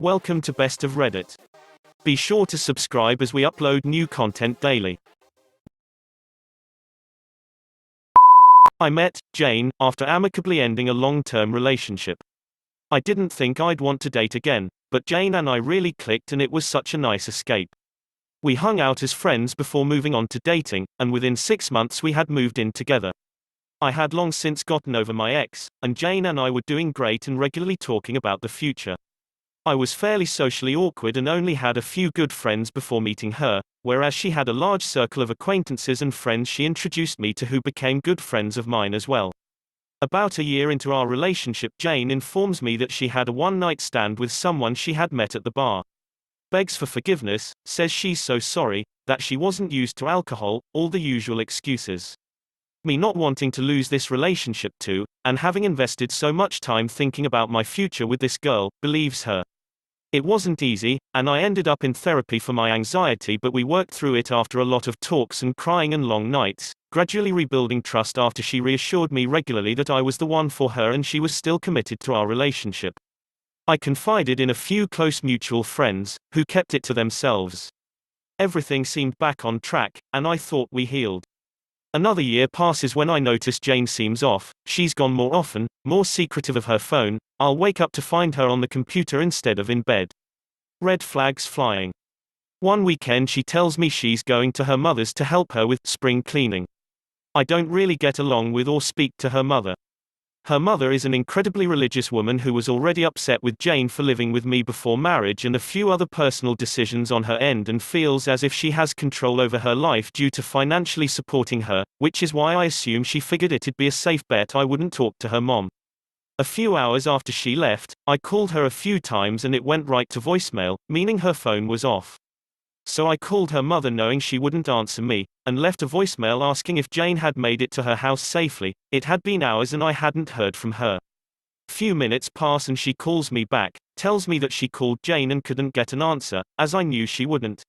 Welcome to Best of Reddit. Be sure to subscribe as we upload new content daily. I met Jane after amicably ending a long-term relationship. I didn't think I'd want to date again, but Jane and I really clicked and it was such a nice escape. We hung out as friends before moving on to dating, and within 6 months we had moved in together. I had long since gotten over my ex, and Jane and I were doing great and regularly talking about the future. I was fairly socially awkward and only had a few good friends before meeting her, whereas she had a large circle of acquaintances and friends she introduced me to who became good friends of mine as well. About a year into our relationship, Jane informs me that she had a one-night stand with someone she had met at the bar. Begs for forgiveness, says she's so sorry, that she wasn't used to alcohol, all the usual excuses. Me not wanting to lose this relationship too, and having invested so much time thinking about my future with this girl, believes her. It wasn't easy, and I ended up in therapy for my anxiety, but we worked through it after a lot of talks and crying and long nights, gradually rebuilding trust after she reassured me regularly that I was the one for her and she was still committed to our relationship. I confided in a few close mutual friends, who kept it to themselves. Everything seemed back on track, and I thought we healed. Another year passes when I notice Jane seems off, she's gone more often, more secretive of her phone, I'll wake up to find her on the computer instead of in bed. Red flags flying. One weekend she tells me she's going to her mother's to help her with spring cleaning. I don't really get along with or speak to her mother. Her mother is an incredibly religious woman who was already upset with Jane for living with me before marriage and a few other personal decisions on her end, and feels as if she has control over her life due to financially supporting her, which is why I assume she figured it'd be a safe bet I wouldn't talk to her mom. A few hours after she left, I called her a few times and it went right to voicemail, meaning her phone was off. So I called her mother knowing she wouldn't answer me, and left a voicemail asking if Jane had made it to her house safely. It had been hours and I hadn't heard from her. Few minutes pass and she calls me back, tells me that she called Jane and couldn't get an answer, as I knew she wouldn't.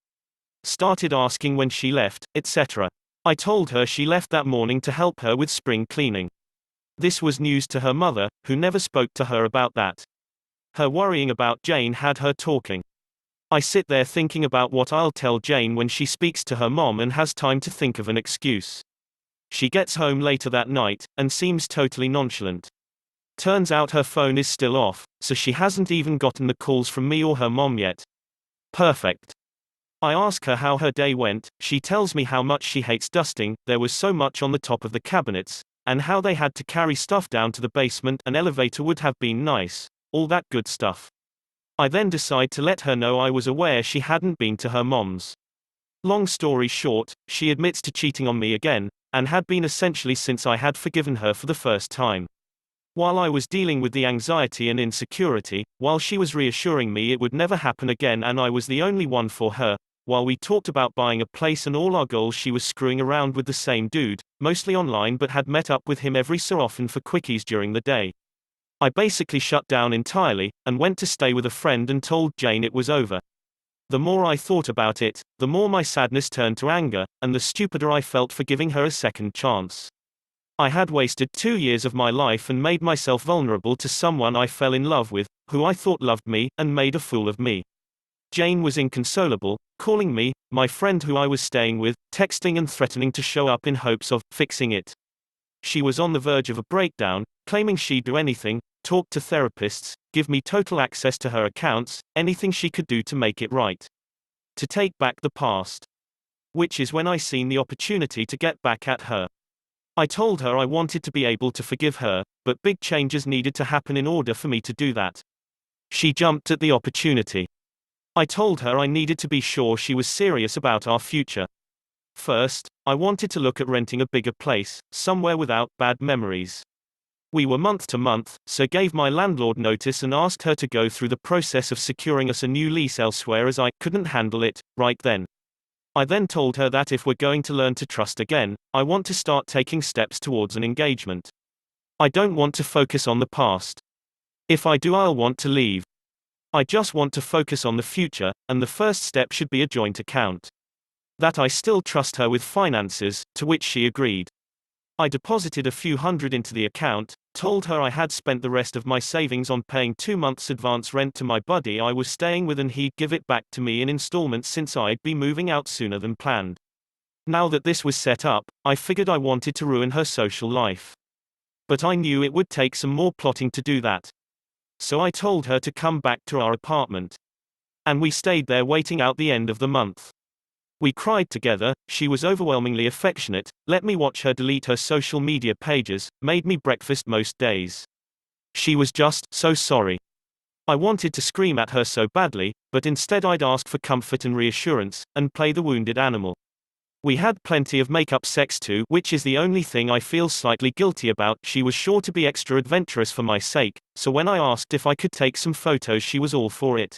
Started asking when she left, etc. I told her she left that morning to help her with spring cleaning. This was news to her mother, who never spoke to her about that. Her worrying about Jane had her talking. I sit there thinking about what I'll tell Jane when she speaks to her mom and has time to think of an excuse. She gets home later that night, and seems totally nonchalant. Turns out her phone is still off, so she hasn't even gotten the calls from me or her mom yet. Perfect. I ask her how her day went, she tells me how much she hates dusting, there was so much on the top of the cabinets, and how they had to carry stuff down to the basement, an elevator would have been nice, all that good stuff. I then decide to let her know I was aware she hadn't been to her mom's. Long story short, she admits to cheating on me again, and had been essentially since I had forgiven her for the first time. While I was dealing with the anxiety and insecurity, while she was reassuring me it would never happen again and I was the only one for her, while we talked about buying a place and all our goals, she was screwing around with the same dude, mostly online, but had met up with him every so often for quickies during the day. I basically shut down entirely, and went to stay with a friend and told Jane it was over. The more I thought about it, the more my sadness turned to anger, and the stupider I felt for giving her a second chance. I had wasted 2 years of my life and made myself vulnerable to someone I fell in love with, who I thought loved me, and made a fool of me. Jane was inconsolable, calling me, my friend who I was staying with, texting and threatening to show up in hopes of fixing it. She was on the verge of a breakdown, claiming she'd do anything, talk to therapists, give me total access to her accounts, anything she could do to make it right. To take back the past. Which is when I seen the opportunity to get back at her. I told her I wanted to be able to forgive her, but big changes needed to happen in order for me to do that. She jumped at the opportunity. I told her I needed to be sure she was serious about our future. First, I wanted to look at renting a bigger place, somewhere without bad memories. We were month to month, so gave my landlord notice and asked her to go through the process of securing us a new lease elsewhere as I couldn't handle it right then. I then told her that if we're going to learn to trust again, I want to start taking steps towards an engagement. I don't want to focus on the past. If I do, I'll want to leave. I just want to focus on the future, and the first step should be a joint account. That I still trust her with finances, to which she agreed. I deposited a few hundred into the account, told her I had spent the rest of my savings on paying 2 months advance rent to my buddy I was staying with and he'd give it back to me in installments since I'd be moving out sooner than planned. Now that this was set up, I figured I wanted to ruin her social life. But I knew it would take some more plotting to do that. So I told her to come back to our apartment. And we stayed there waiting out the end of the month. We cried together, she was overwhelmingly affectionate, let me watch her delete her social media pages, made me breakfast most days. She was just so sorry. I wanted to scream at her so badly, but instead I'd ask for comfort and reassurance, and play the wounded animal. We had plenty of make-up sex too, which is the only thing I feel slightly guilty about. She was sure to be extra adventurous for my sake, so when I asked if I could take some photos she was all for it.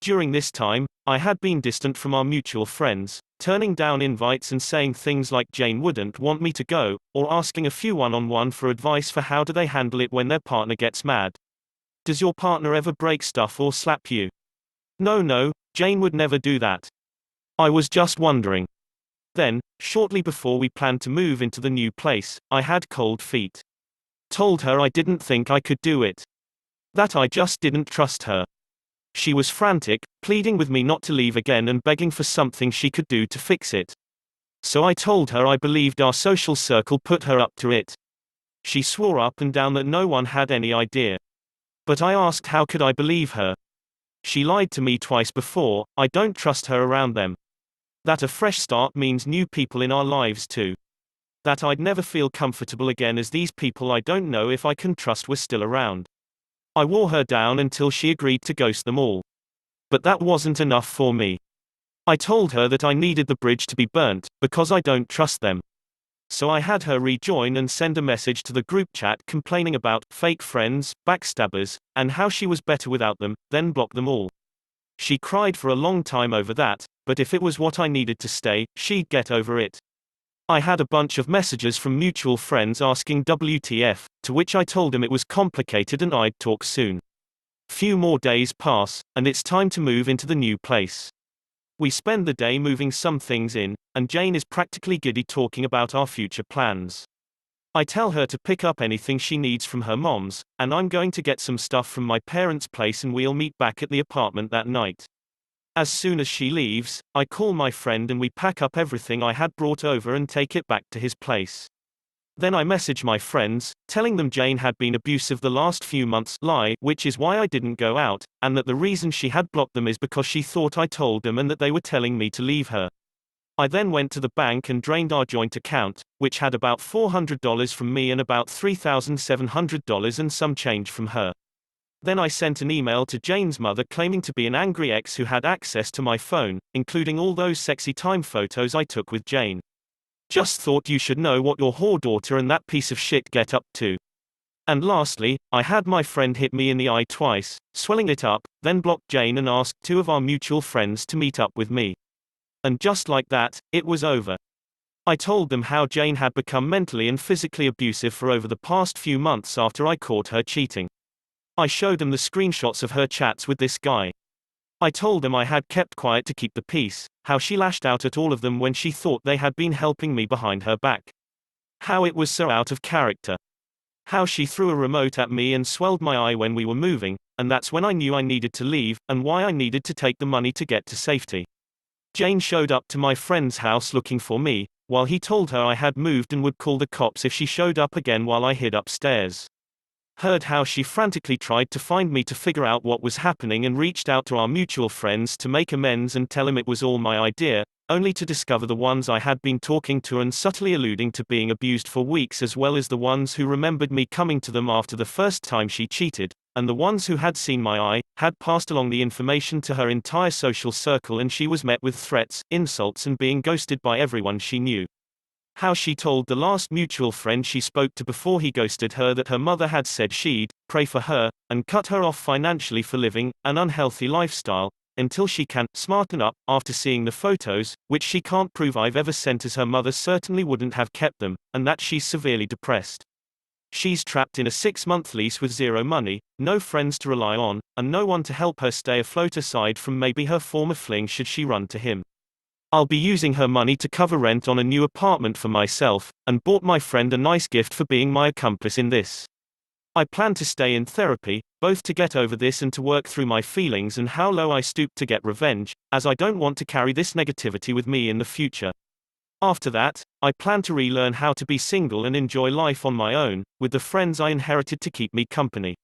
During this time, I had been distant from our mutual friends, turning down invites and saying things like Jane wouldn't want me to go, or asking a few one-on-one for advice for how do they handle it when their partner gets mad. Does your partner ever break stuff or slap you? No, Jane would never do that. I was just wondering. Then, shortly before we planned to move into the new place, I had cold feet. Told her I didn't think I could do it. That I just didn't trust her. She was frantic, pleading with me not to leave again and begging for something she could do to fix it. So I told her I believed our social circle put her up to it. She swore up and down that no one had any idea. But I asked how could I believe her? She lied to me twice before, I don't trust her around them. That a fresh start means new people in our lives too. That I'd never feel comfortable again as these people I don't know if I can trust were still around. I wore her down until she agreed to ghost them all. But that wasn't enough for me. I told her that I needed the bridge to be burnt, because I don't trust them. So I had her rejoin and send a message to the group chat complaining about fake friends, backstabbers, and how she was better without them, then block them all. She cried for a long time over that, but if it was what I needed to stay, she'd get over it. I had a bunch of messages from mutual friends asking WTF, to which I told them it was complicated and I'd talk soon. Few more days pass, and it's time to move into the new place. We spend the day moving some things in, and Jane is practically giddy talking about our future plans. I tell her to pick up anything she needs from her mom's, and I'm going to get some stuff from my parents' place and we'll meet back at the apartment that night. As soon as she leaves, I call my friend and we pack up everything I had brought over and take it back to his place. Then I message my friends, telling them Jane had been abusive the last few months, lie, which is why I didn't go out, and that the reason she had blocked them is because she thought I told them and that they were telling me to leave her. I then went to the bank and drained our joint account, which had about $400 from me and about $3,700 and some change from her. Then I sent an email to Jane's mother claiming to be an angry ex who had access to my phone, including all those sexy time photos I took with Jane. Just thought you should know what your whore daughter and that piece of shit get up to. And lastly, I had my friend hit me in the eye twice, swelling it up, then blocked Jane and asked 2 of our mutual friends to meet up with me. And just like that, it was over. I told them how Jane had become mentally and physically abusive for over the past few months after I caught her cheating. I showed them the screenshots of her chats with this guy. I told them I had kept quiet to keep the peace, how she lashed out at all of them when she thought they had been helping me behind her back. How it was so out of character. How she threw a remote at me and swelled my eye when we were moving, and that's when I knew I needed to leave, and why I needed to take the money to get to safety. Jane showed up to my friend's house looking for me, while he told her I had moved and would call the cops if she showed up again while I hid upstairs. Heard how she frantically tried to find me to figure out what was happening and reached out to our mutual friends to make amends and tell him it was all my idea, only to discover the ones I had been talking to and subtly alluding to being abused for weeks, as well as the ones who remembered me coming to them after the first time she cheated, and the ones who had seen my eye, had passed along the information to her entire social circle, and she was met with threats, insults and being ghosted by everyone she knew. How she told the last mutual friend she spoke to before he ghosted her that her mother had said she'd pray for her, and cut her off financially for living an unhealthy lifestyle, until she can smarten up, after seeing the photos, which she can't prove I've ever sent as her mother certainly wouldn't have kept them, and that she's severely depressed. She's trapped in a 6-month lease with zero money, no friends to rely on, and no one to help her stay afloat aside from maybe her former fling should she run to him. I'll be using her money to cover rent on a new apartment for myself, and bought my friend a nice gift for being my accomplice in this. I plan to stay in therapy, both to get over this and to work through my feelings and how low I stoop to get revenge, as I don't want to carry this negativity with me in the future. After that, I plan to relearn how to be single and enjoy life on my own, with the friends I inherited to keep me company.